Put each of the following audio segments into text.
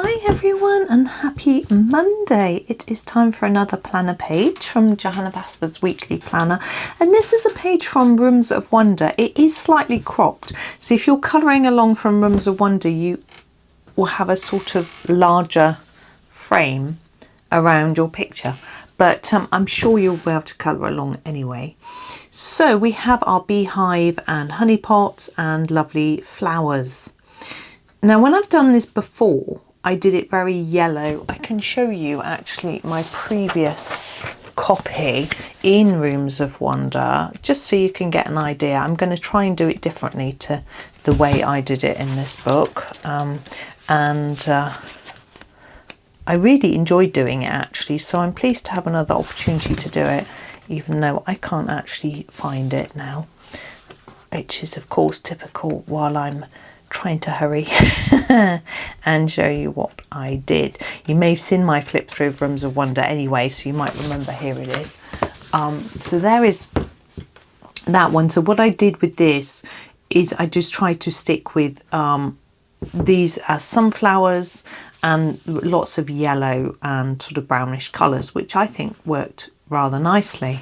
Hi everyone and happy Monday. It is time for another planner page from Johanna Basford's weekly planner, and this is a page from Rooms of Wonder. It is slightly cropped, so if you're colouring along from Rooms of Wonder you will have a sort of larger frame around your picture, but I'm sure you'll be able to colour along anyway. So we have our beehive and honey pots and lovely flowers. Now when I've done this before, I did it very yellow. I can show you actually my previous copy in Rooms of Wonder, just so you can get an idea. I'm going to try and do it differently to the way I did it in this book. I really enjoyed doing it actually, so I'm pleased to have another opportunity to do it, even though I can't actually find it now, which is of course typical while I'm trying to hurry and show you what I did. You may have seen my flip through of Rooms of Wonder anyway, so you might remember. Here it is. So there is that one. So what I did with this is I just tried to stick with these as sunflowers and lots of yellow and sort of brownish colours, which I think worked rather nicely.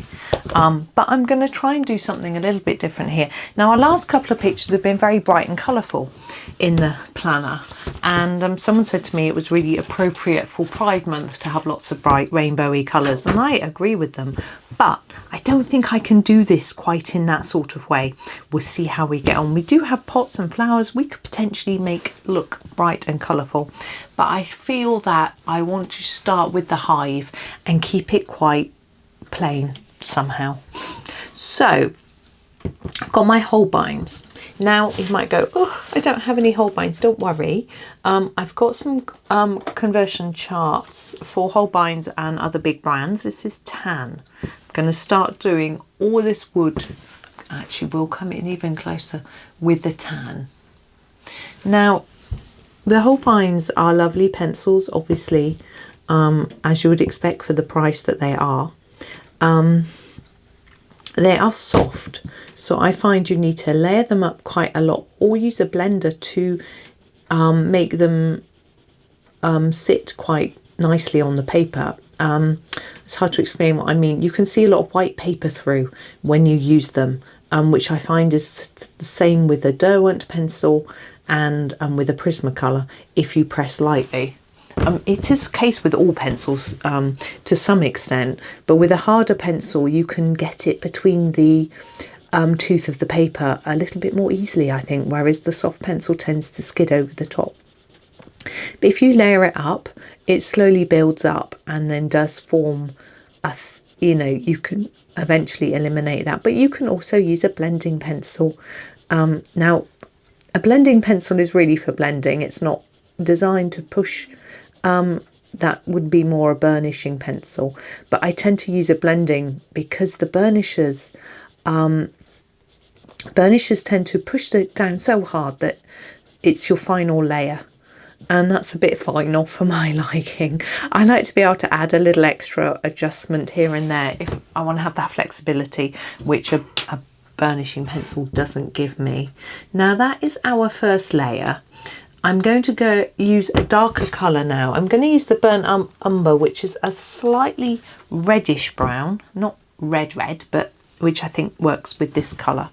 But I'm going to try and do something a little bit different here. Now our last couple of pictures have been very bright and colourful in the planner, and someone said to me it was really appropriate for Pride Month to have lots of bright rainbowy colours, and I agree with them, but I don't think I can do this quite in that sort of way. We'll see how we get on. We do have pots and flowers we could potentially make look bright and colourful, but I feel that I want to start with the hive and keep it quite plain somehow. So I've got my Holbeins. Now you might go, oh, I don't have any Holbeins. Don't worry. I've got some conversion charts for Holbeins and other big brands. This is tan. I'm going to start doing all this wood. Actually, we'll come in even closer with the tan. Now the Holbeins are lovely pencils, obviously, as you would expect for the price that they are. They are soft, so I find you need to layer them up quite a lot, or use a blender to make them sit quite nicely on the paper. It's hard to explain what I mean. You can see a lot of white paper through when you use them, which I find is the same with a Derwent pencil and with a Prismacolor if you press lightly. It is the case with all pencils to some extent, but with a harder pencil you can get it between the tooth of the paper a little bit more easily, I think, whereas the soft pencil tends to skid over the top. But if you layer it up, it slowly builds up and then does form a, you can eventually eliminate that, but you can also use a blending pencil. Now a blending pencil is really for blending, it's not designed to push. That would be more a burnishing pencil, but I tend to use a blending because the burnishers tend to push it down so hard that it's your final layer, and that's a bit final for my liking. I like to be able to add a little extra adjustment here and there if I want to have that flexibility, which a burnishing pencil doesn't give me. Now that is our first layer. I'm going to use a darker colour now. I'm going to use the burnt umber, which is a slightly reddish brown, not red, but which I think works with this colour.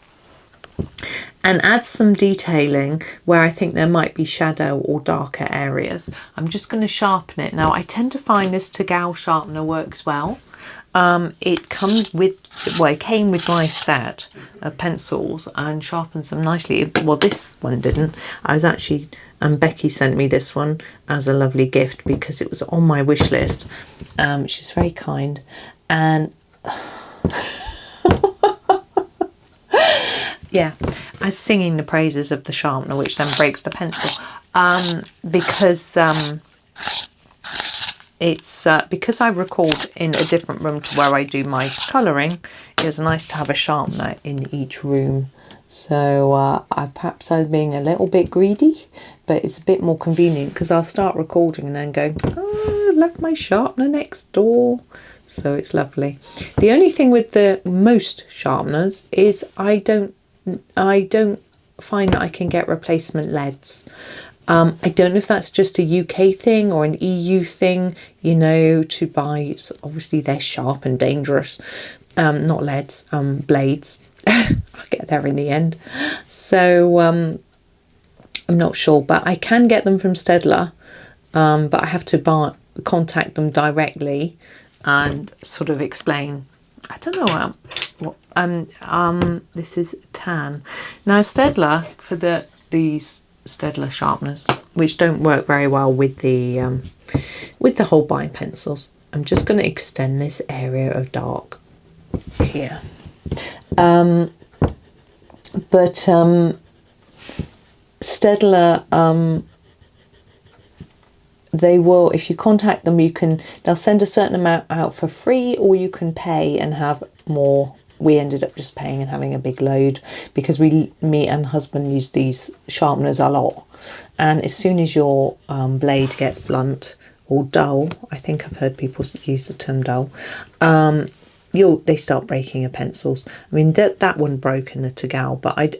And add some detailing where I think there might be shadow or darker areas. I'm just going to sharpen it. Now I tend to find this Tagal sharpener works well. It comes with, well, it came with my set of pencils and sharpens them nicely. Well, this one didn't. I was actually, Becky sent me this one as a lovely gift because it was on my wish list. She's very kind. And yeah, I was singing the praises of the sharpener, which then breaks the pencil, because because I record in a different room to where I do my colouring. It was nice to have a sharpener in each room. So perhaps I was being a little bit greedy, but it's a bit more convenient because I'll start recording and then go, oh, I left my sharpener next door. So it's lovely. The only thing with the most sharpeners is I don't find that I can get replacement leads. I don't know if that's just a UK thing or an EU thing, you know, to buy. So obviously they're sharp and dangerous. Not leads, blades. I'll get there in the end. So I'm not sure, but I can get them from Stedler, but I have to contact them directly and sort of explain. I don't know what this is tan. Now Stedler, for these Stedler sharpeners, which don't work very well with the Holbein pencils. I'm just going to extend this area of dark here. But Stedler, they will, if you contact them, they'll send a certain amount out for free, or you can pay and have more. We ended up just paying and having a big load because me and husband use these sharpeners a lot. And as soon as your blade gets blunt or dull, I think I've heard people use the term dull, they start breaking your pencils. I mean, that one broke in the Tagal, but I'd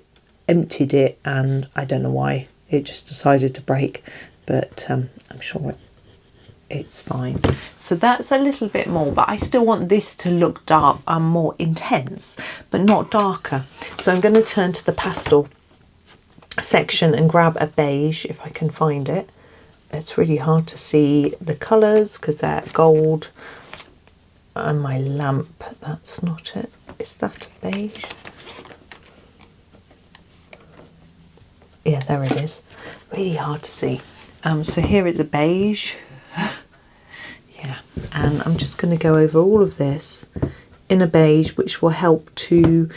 emptied it and I don't know why it just decided to break, but I'm sure it's fine. So that's a little bit more, but I still want this to look dark, more intense, but not darker. So I'm going to turn to the pastel section and grab a beige if I can find it. It's really hard to see the colours because they're gold. And my lamp, that's not it. Is that a beige? Yeah, there it is. Really hard to see. So here is a beige. Yeah, and I'm just going to go over all of this in a beige, which will help to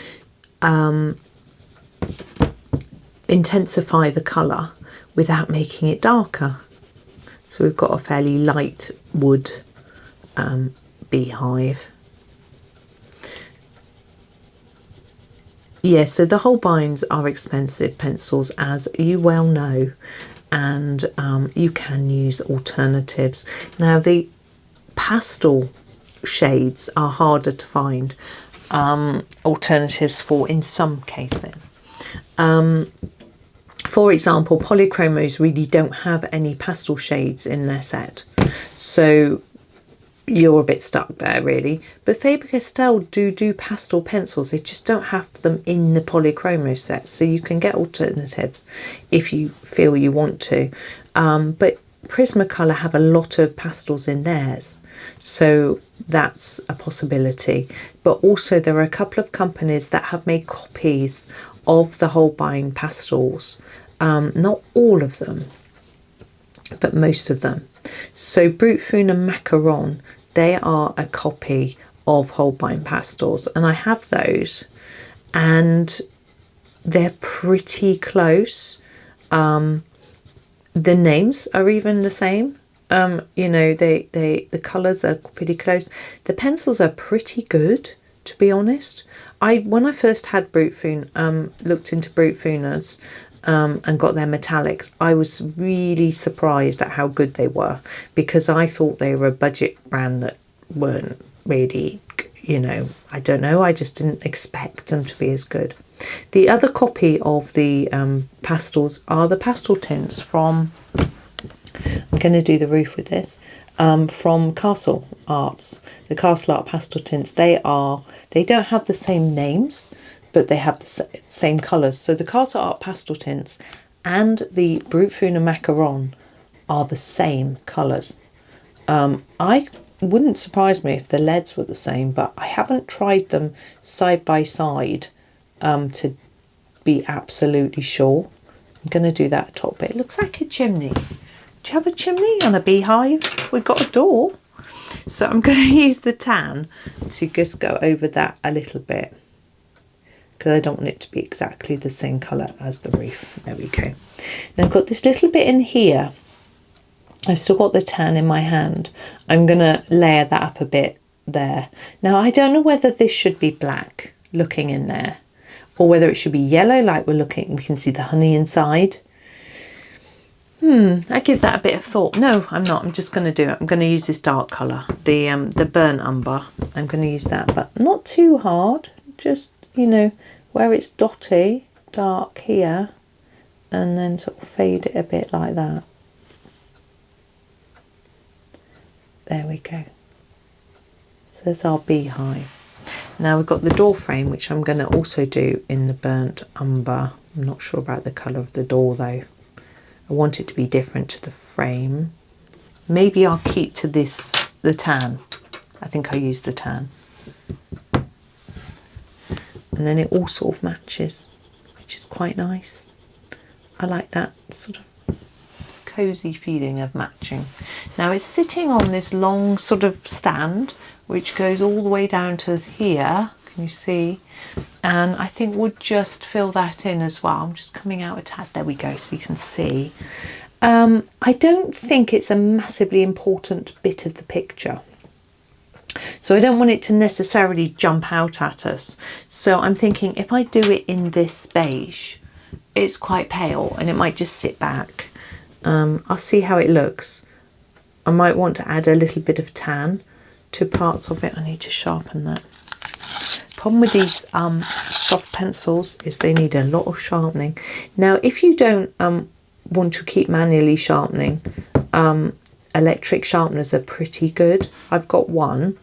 intensify the colour without making it darker. So we've got a fairly light wood Beehive. Yeah, so the Holbeins are expensive pencils, as you well know, and you can use alternatives. Now the pastel shades are harder to find alternatives for in some cases. For example, Polychromos really don't have any pastel shades in their set, so you're a bit stuck there really. But Faber-Castell do pastel pencils, they just don't have them in the Polychromos set, so you can get alternatives if you feel you want to. But Prismacolor have a lot of pastels in theirs, so that's a possibility. But also there are a couple of companies that have made copies of the Holbein pastels, not all of them, but most of them. So Brutfun and Macaron, they are a copy of Holbein pastels, and I have those, and they're pretty close. The names are even the same. You know, the colours are pretty close. The pencils are pretty good, to be honest. When I first had Brutfun, looked into Brutfuners, and got their metallics, I was really surprised at how good they were, because I thought they were a budget brand that weren't really, you know, I don't know, I just didn't expect them to be as good. The other copy of the pastels are the pastel tints from, I'm going to do the roof with this, from Castle Arts. The Castle Art pastel tints, they don't have the same names, but they have the same colours. So the Castle Art pastel tints and the Brutfun and Macaron are the same colours. I wouldn't surprise me if the leads were the same, but I haven't tried them side by side to be absolutely sure. I'm going to do that top bit. It looks like a chimney. Do you have a chimney on a beehive? We've got a door. So I'm going to use the tan to just go over that a little bit, because I don't want it to be exactly the same colour as the roof. There we go. Now I've got this little bit in here. I've still got the tan in my hand. I'm going to layer that up a bit there. Now I don't know whether this should be black looking in there, or whether it should be yellow like we can see the honey inside. I give that a bit of thought. No, I'm not. I'm just going to do it. I'm going to use this dark colour, the burnt umber. I'm going to use that, but not too hard. Just, you know, where it's dotty, dark here, and then sort of fade it a bit like that. There we go. So there's our beehive. Now we've got the door frame, which I'm going to also do in the burnt umber. I'm not sure about the colour of the door though. I want it to be different to the frame. Maybe I'll keep to this, the tan. I think I use the tan. And then it all sort of matches, which is quite nice. I like that sort of cosy feeling of matching. Now it's sitting on this long sort of stand, which goes all the way down to here. Can you see? And I think we'll just fill that in as well. I'm just coming out a tad. There we go, so you can see. I don't think it's a massively important bit of the picture, so I don't want it to necessarily jump out at us. So I'm thinking if I do it in this beige, it's quite pale and it might just sit back. I'll see how it looks. I might want to add a little bit of tan to parts of it. I need to sharpen that. Problem with these soft pencils is they need a lot of sharpening. Now if you don't want to keep manually sharpening, electric sharpeners are pretty good. I've got one,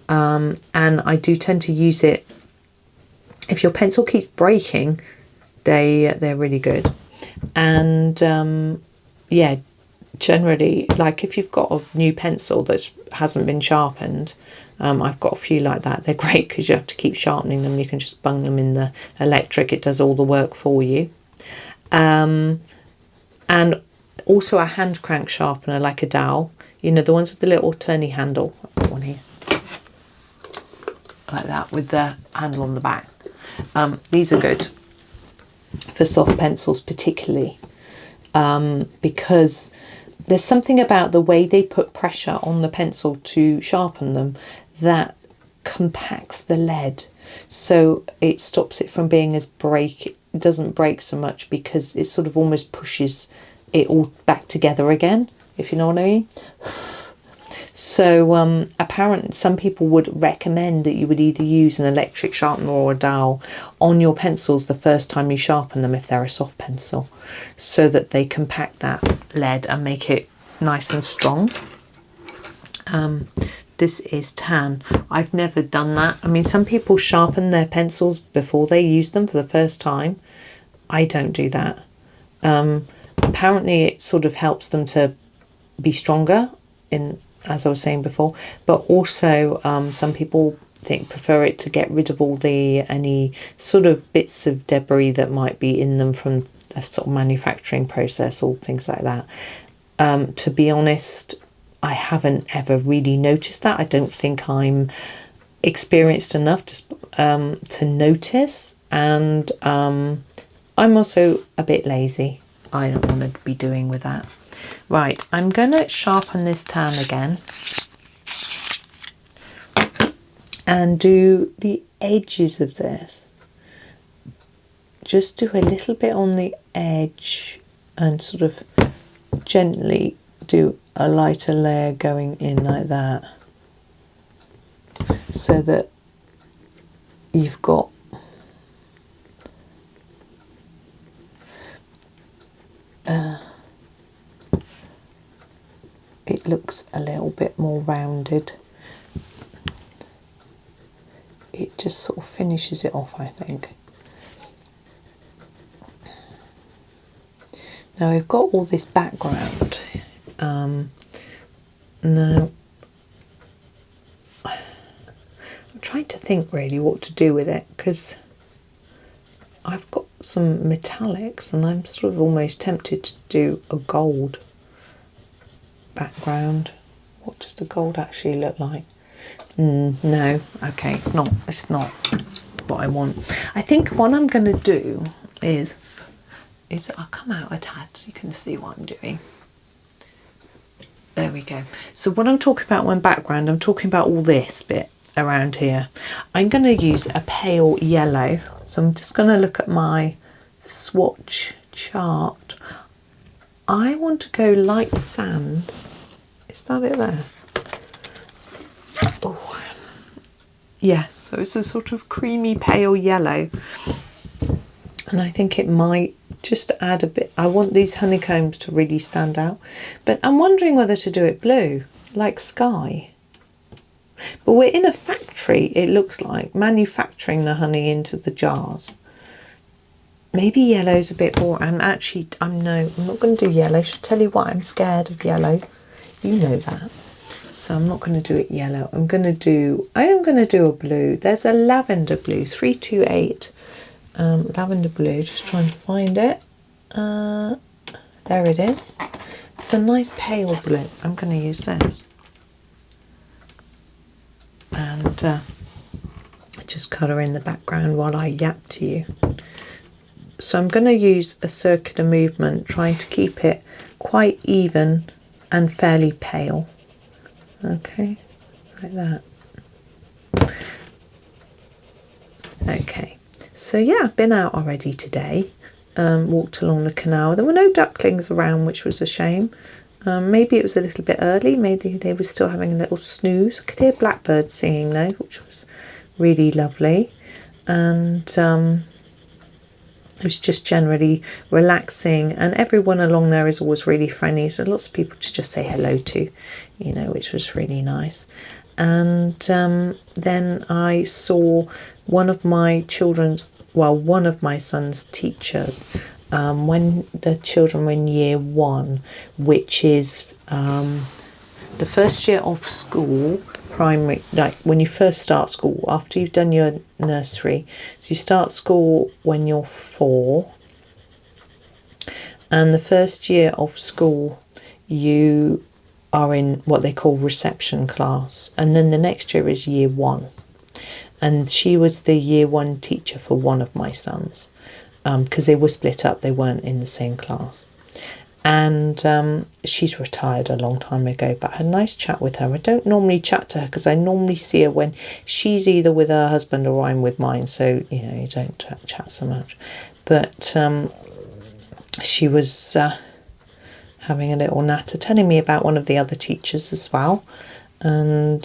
and I do tend to use it. If your pencil keeps breaking, they're really good. And yeah, generally, like if you've got a new pencil that hasn't been sharpened, I've got a few like that. They're great because you have to keep sharpening them. You can just bung them in the electric. It does all the work for you. And also a hand crank sharpener, like a dowel. You know, the ones with the little turny handle. I've got one here. Like that, with the handle on the back. These are good for soft pencils particularly. Because there's something about the way they put pressure on the pencil to sharpen them that compacts the lead, so it stops it from being as it doesn't break so much, because it sort of almost pushes it all back together again, if you know what I mean. So apparently some people would recommend that you would either use an electric sharpener or a dowel on your pencils the first time you sharpen them if they're a soft pencil, so that they compact that lead and make it nice and strong. This is tan. I've never done that. I mean, some people sharpen their pencils before they use them for the first time. I don't do that. Apparently it sort of helps them to be stronger, as I was saying before, but also some people prefer it to get rid of all any sort of bits of debris that might be in them from the sort of manufacturing process or things like that. To be honest, I haven't ever really noticed that. I don't think I'm experienced enough to notice, and I'm also a bit lazy. I don't want to be doing with that. Right, I'm going to sharpen this tan again and do the edges of this. Just do a little bit on the edge and sort of gently do a lighter layer going in like that, so that you've got it looks a little bit more rounded. It just sort of finishes it off, I think. Now we've got all this background. Now I'm trying to think really what to do with it, because I've got some metallics and I'm sort of almost tempted to do a gold background. What does the gold actually look like? No, okay, it's not what I want. I think what I'm going to do is I'll come out a tad so you can see what I'm doing. There we go. So what I'm talking about when background, I'm talking about all this bit around here. I'm going to use a pale yellow. So I'm just going to look at my swatch chart. I want to go light sand. Is that it there? Oh, yes. So it's a sort of creamy pale yellow, and I think it might just to add a bit. I want these honeycombs to really stand out, but I'm wondering whether to do it blue, like sky. But we're in a factory, it looks like, manufacturing the honey into the jars. Maybe yellow's a bit more. I'm not going to do yellow. I should tell you what, I'm scared of yellow. You know that. So I'm not going to do it yellow. I am going to do a blue. There's a lavender blue, 328. Lavender blue, just trying to find it. There it is. It's a nice pale blue. I'm going to use this. And just colour in the background while I yap to you. So I'm going to use a circular movement, trying to keep it quite even and fairly pale. Okay, like that. Okay, so yeah, I've been out already today. Walked along the canal. There were no ducklings around, which was a shame. Maybe it was a little bit early. Maybe they were still having a little snooze. I could hear blackbirds singing though, which was really lovely. And it was just generally relaxing, and everyone along there is always really friendly, so lots of people to just say hello to, you know, which was really nice. And then I saw one of my son's teachers when the children were in year 1, which is the first year of school, primary, like when you first start school, after you've done your nursery. So you start school when you're 4, and the first year of school you are in what they call reception class, and then the next year is year 1. And she was the year 1 teacher for one of my sons, because they were split up, they weren't in the same class. And she's retired a long time ago, but I had a nice chat with her. I don't normally chat to her because I normally see her when she's either with her husband or I'm with mine, so you know, you don't chat so much. But she was having a little natter, telling me about one of the other teachers as well, and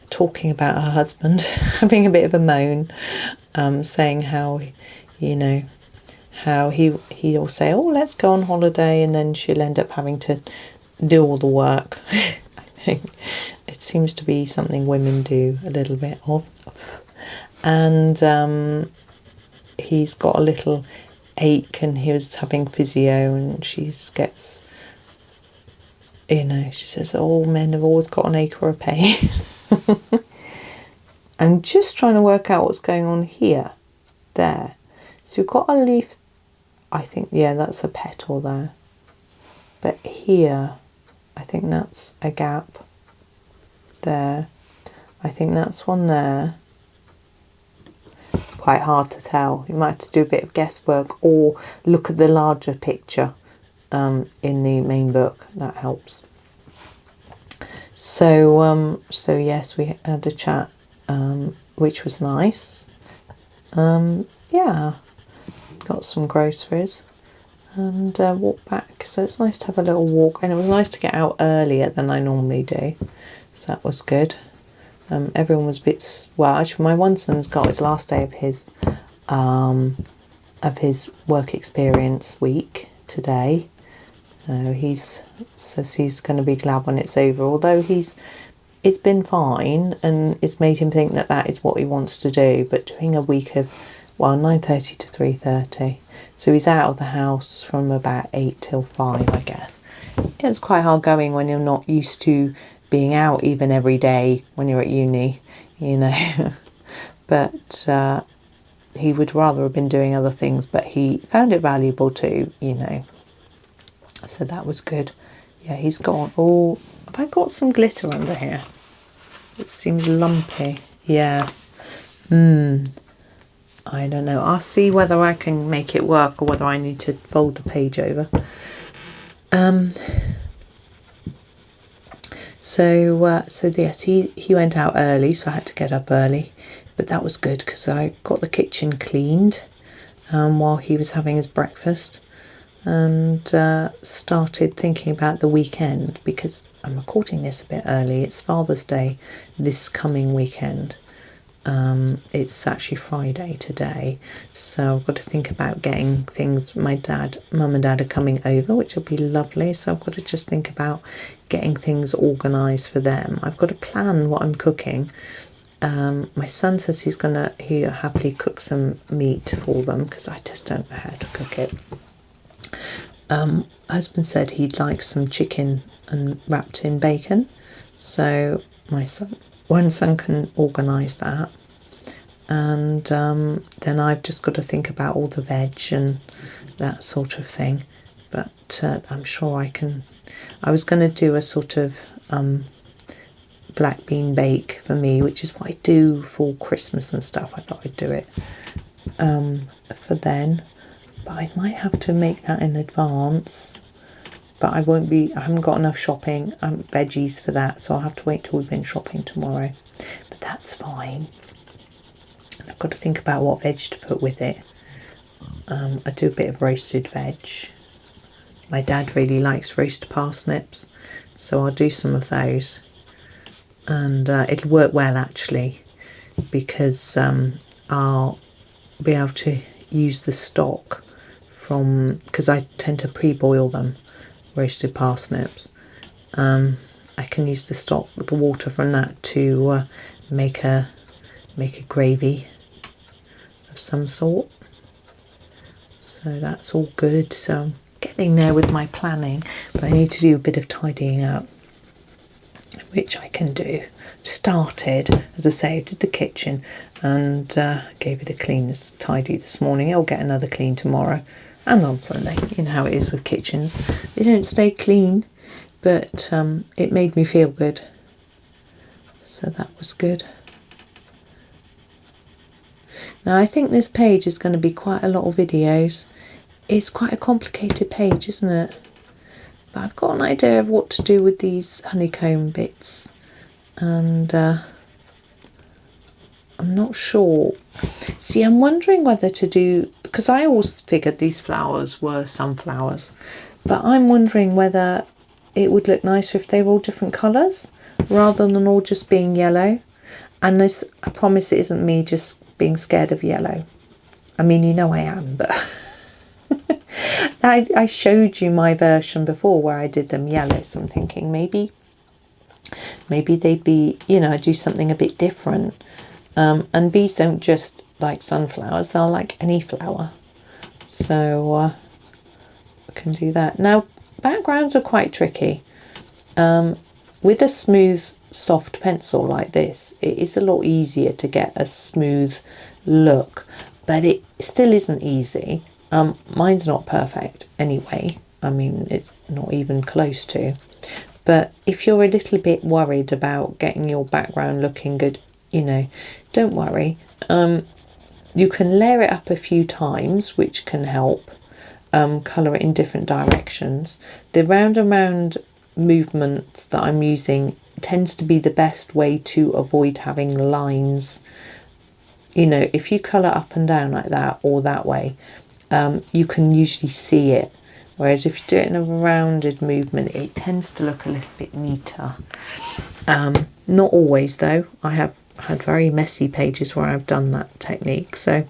talking about her husband, having a bit of a moan, saying how, you know, how he'll say, oh, let's go on holiday, and then she'll end up having to do all the work. I think it seems to be something women do a little bit of. And he's got a little ache, and he was having physio, and she gets, you know, she says, all men have always got an ache or a pain. I'm just trying to work out what's going on here. There. So we've got a leaf. I think, yeah, that's a petal there. But here, I think that's a gap there. I think that's one there. It's quite hard to tell. You might have to do a bit of guesswork or look at the larger picture in the main book. That helps. So yes, we had a chat, which was nice. Yeah, got some groceries and walked back. So it's nice to have a little walk, and it was nice to get out earlier than I normally do. So that was good. Everyone was a bit, well, actually my one son's got his last day of his work experience week today. He says he's going to be glad when it's over, although it's been fine, and it's made him think that is what he wants to do. But doing a week of, well, 9:30 to 3:30, so he's out of the house from about 8 till 5, I guess. It's quite hard going when you're not used to being out even every day when you're at uni, you know. But he would rather have been doing other things, but he found it valuable too, you know. So that was good. Yeah, he's gone. Oh, have I got some glitter under here? It seems lumpy. Yeah. I don't know. I'll see whether I can make it work or whether I need to fold the page over. So yes, he went out early, so I had to get up early. But that was good because I got the kitchen cleaned while he was having his breakfast, and started thinking about the weekend, because I'm recording this a bit early. It's Father's Day this coming weekend. It's actually Friday today, so I've got to think about getting things. My mum and dad are coming over, which will be lovely, so I've got to just think about getting things organised for them. I've got to plan what I'm cooking. My son says he'll happily cook some meat for them because I just don't know how to cook it. Husband said he'd like some chicken and wrapped in bacon, so one son can organise that, and then I've just got to think about all the veg and that sort of thing, but I'm sure I can. I was going to do a sort of black bean bake for me, which is what I do for Christmas and stuff. I thought I'd do it for then, but I might have to make that in advance. But I haven't got enough shopping veggies for that, so I'll have to wait till we've been shopping tomorrow. But that's fine. I've got to think about what veg to put with it. I do a bit of roasted veg. My dad really likes roast parsnips, so I'll do some of those. And it'll work well actually, because I'll be able to use the stock because I tend to pre-boil them. Roasted parsnips. I can use the stock, the water from that, to make a gravy of some sort. So that's all good. So I'm getting there with my planning, but I need to do a bit of tidying up, which I can do. Started, as I say, did the kitchen and gave it a clean, tidy this morning. I'll get another clean tomorrow. And on Sunday. You know how it is with kitchens. They don't stay clean, but it made me feel good. So that was good. Now I think this page is going to be quite a lot of videos. It's quite a complicated page, isn't it? But I've got an idea of what to do with these honeycomb bits. And I'm not sure. See, I'm wondering whether to do, because I always figured these flowers were sunflowers, but I'm wondering whether it would look nicer if they were all different colours rather than all just being yellow. And this, I promise it isn't me just being scared of yellow. I mean, you know I am, but I showed you my version before where I did them yellow, so I'm thinking maybe they'd be, do something a bit different. And bees don't just like sunflowers, they'll like any flower. So I can do that. Now, backgrounds are quite tricky. With a smooth, soft pencil like this, it is a lot easier to get a smooth look, but it still isn't easy. Mine's not perfect anyway. I mean, it's not even close to. But if you're a little bit worried about getting your background looking good, don't worry. You can layer it up a few times, which can help colour it in different directions. The round and round movement that I'm using tends to be the best way to avoid having lines. If you colour up and down like that or that way, you can usually see it. Whereas if you do it in a rounded movement, it tends to look a little bit neater. Not always though. I have had very messy pages where I've done that technique, so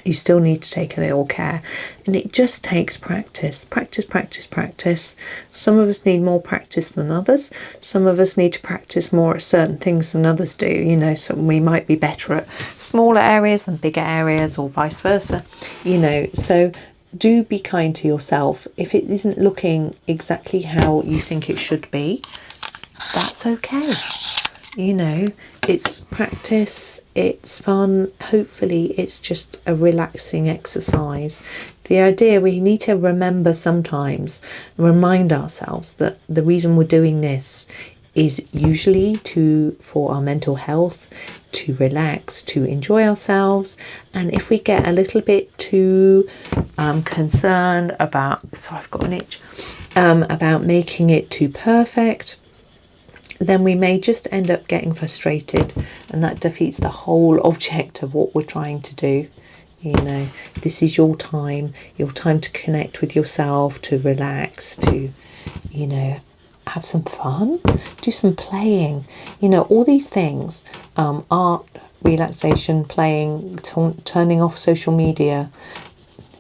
you still need to take a little care, and it just takes practice. Some of us need more practice than others. Some of us need to practice more at certain things than others do. So we might be better at smaller areas than bigger areas, or vice versa. So do be kind to yourself. If it isn't looking exactly how you think it should be, that's okay. It's practice, it's fun. Hopefully it's just a relaxing exercise. The idea, we need to remember sometimes, remind ourselves that the reason we're doing this is usually for our mental health, to relax, to enjoy ourselves. And if we get a little bit too concerned about, I've got an itch, about making it too perfect, then we may just end up getting frustrated, and that defeats the whole object of what we're trying to do. This is your time to connect with yourself, to relax, to have some fun, do some playing. All these things, art, relaxation, playing, turning off social media.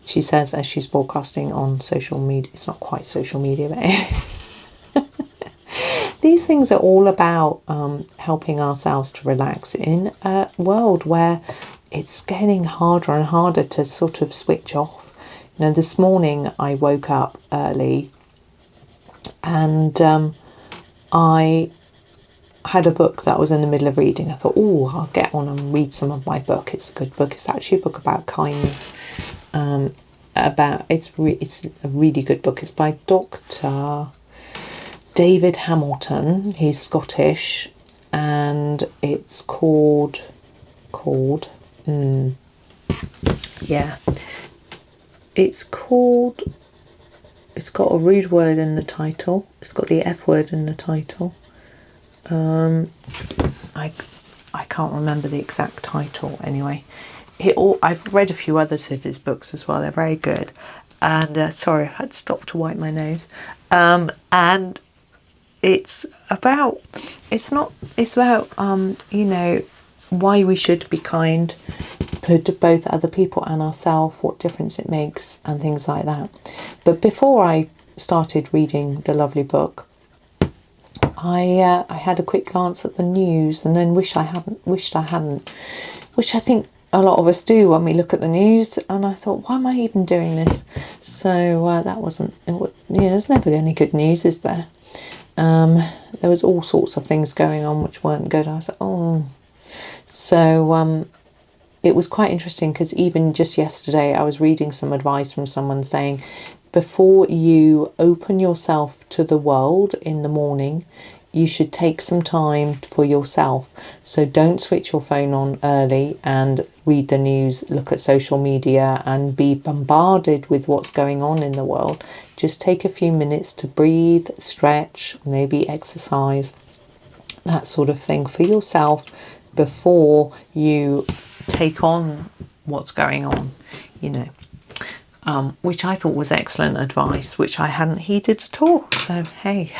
She says as she's broadcasting on social media. It's not quite social media, but these things are all about helping ourselves to relax in a world where it's getting harder and harder to sort of switch off. You know, this morning I woke up early and I had a book that I was in the middle of reading. I thought, oh, I'll get on and read some of my book. It's a good book. It's actually a book about kindness. It's a really good book. It's by Dr. David Hamilton. He's Scottish, and it's called it's got a rude word in the title. It's got the F word in the title. I can't remember the exact title anyway. I've read a few others of his books as well. They're very good. And sorry, I had to stop to wipe my nose. And it's about you know, why we should be kind to both other people and ourselves, what difference it makes, and things like that. But before I started reading the lovely book, I had a quick glance at the news and then wished I hadn't, which I think a lot of us do when we look at the news, and I thought, why am I even doing this? So that wasn't, there's never any good news, is there? There was all sorts of things going on which weren't good. I was like, oh. So it was quite interesting, because even just yesterday I was reading some advice from someone saying, before you open yourself to the world in the morning, you should take some time for yourself. So don't switch your phone on early and read the news, look at social media and be bombarded with what's going on in the world. Just take a few minutes to breathe, stretch, maybe exercise, that sort of thing for yourself before you take on what's going on, you know. Which I thought was excellent advice, which I hadn't heeded at all. So, hey.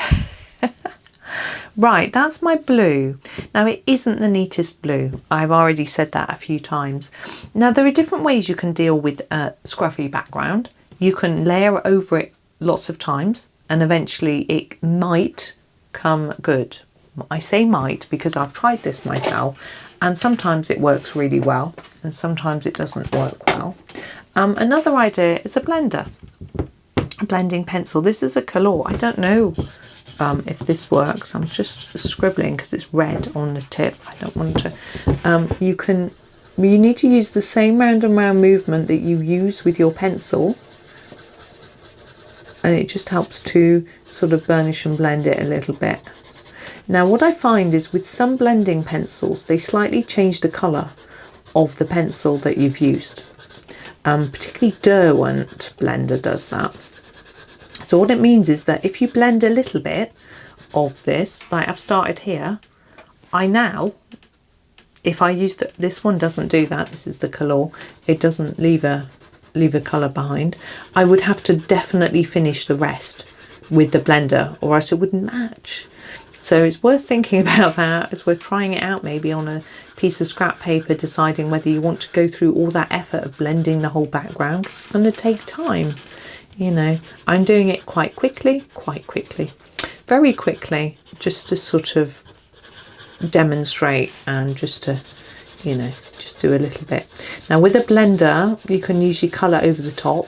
Right, that's my blue. Now, it isn't the neatest blue. I've already said that a few times. Now, there are different ways you can deal with a scruffy background. You can layer over it lots of times, and eventually it might come good. I say might because I've tried this myself, and sometimes it works really well, and sometimes it doesn't work well. Another idea is a blender, a blending pencil. This is a color. I don't know if this works. I'm just scribbling because it's red on the tip. I don't want to. You need to use the same round and round movement that you use with your pencil, and it just helps to sort of burnish and blend it a little bit. Now, what I find is with some blending pencils, they slightly change the colour of the pencil that you've used. Particularly Derwent blender does that. So what it means is that if you blend a little bit of this, like I've started here, if I used this one doesn't do that. This is the color. It doesn't leave a colour behind. I would have to definitely finish the rest with the blender, or else it wouldn't match. So it's worth thinking about that. It's worth trying it out maybe on a piece of scrap paper, deciding whether you want to go through all that effort of blending the whole background, because it's going to take time. You know, I'm doing it quite quickly, very quickly, just to sort of demonstrate and just to, you know, just do a little bit. Now with a blender, you can usually colour over the top.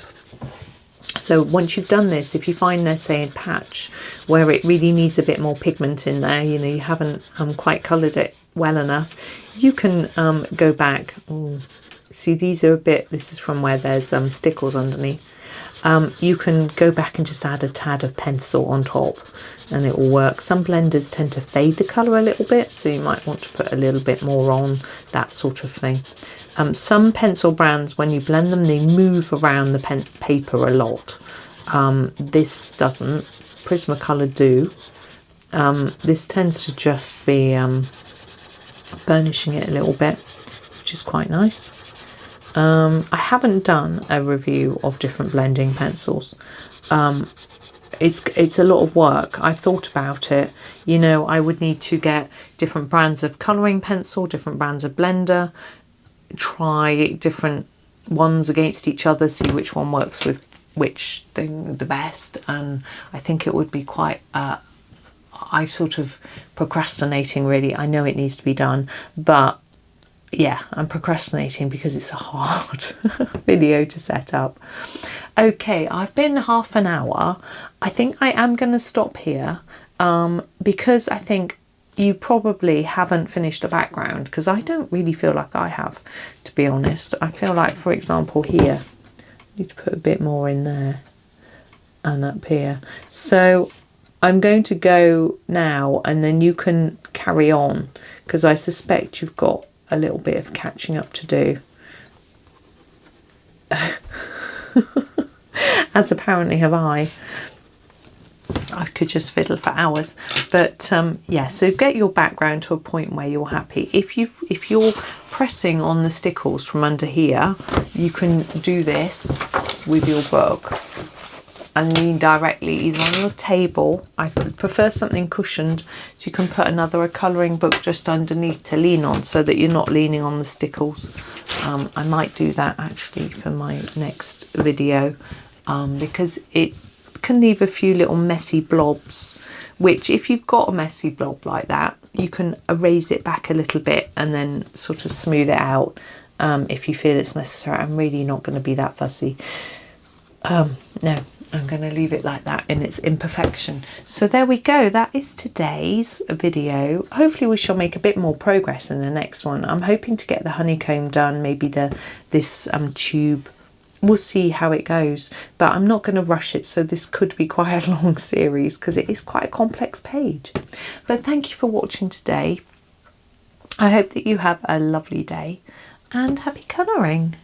So once you've done this, if you find there's, say, a patch where it really needs a bit more pigment in there, you know, you haven't quite coloured it well enough, you can go back. Ooh, see, these are a bit, this is from where there's stickles underneath. You can go back and just add a tad of pencil on top and it will work. Some blenders tend to fade the colour a little bit, so you might want to put a little bit more on, that sort of thing. Some pencil brands, when you blend them, they move around the paper a lot. This doesn't. Prismacolor do. This tends to just be burnishing it a little bit, which is quite nice. I haven't done a review of different blending pencils. it's a lot of work. I've thought about it. You know, I would need to get different brands of colouring pencil, different brands of blender, try different ones against each other, see which one works with which thing the best. And I think it would be quite I'm sort of procrastinating, really. I know it needs to be done, but yeah, I'm procrastinating because it's a hard video to set up. Okay, I've been half an hour. I think I am going to stop here because I think you probably haven't finished the background, because I don't really feel like I have, to be honest. I feel like, for example, here, I need to put a bit more in there and up here. So I'm going to go now, and then you can carry on, because I suspect you've got a little bit of catching up to do. As apparently have I. I could just fiddle for hours, but yeah, so get your background to a point where you're happy. If you're pressing on the stickles from under here, you can do this with your book and lean directly either on your table. I prefer something cushioned, so you can put a colouring book just underneath to lean on, so that you're not leaning on the stickles. I might do that actually for my next video, because it can leave a few little messy blobs, which if you've got a messy blob like that, you can erase it back a little bit and then sort of smooth it out if you feel it's necessary. I'm really not going to be that fussy. No, I'm going to leave it like that in its imperfection. So there we go, that is today's video. Hopefully we shall make a bit more progress in the next one. I'm hoping to get the honeycomb done, maybe this tube. We'll see how it goes, but I'm not going to rush it, so this could be quite a long series because it is quite a complex page. But thank you for watching today. I hope that you have a lovely day and happy colouring.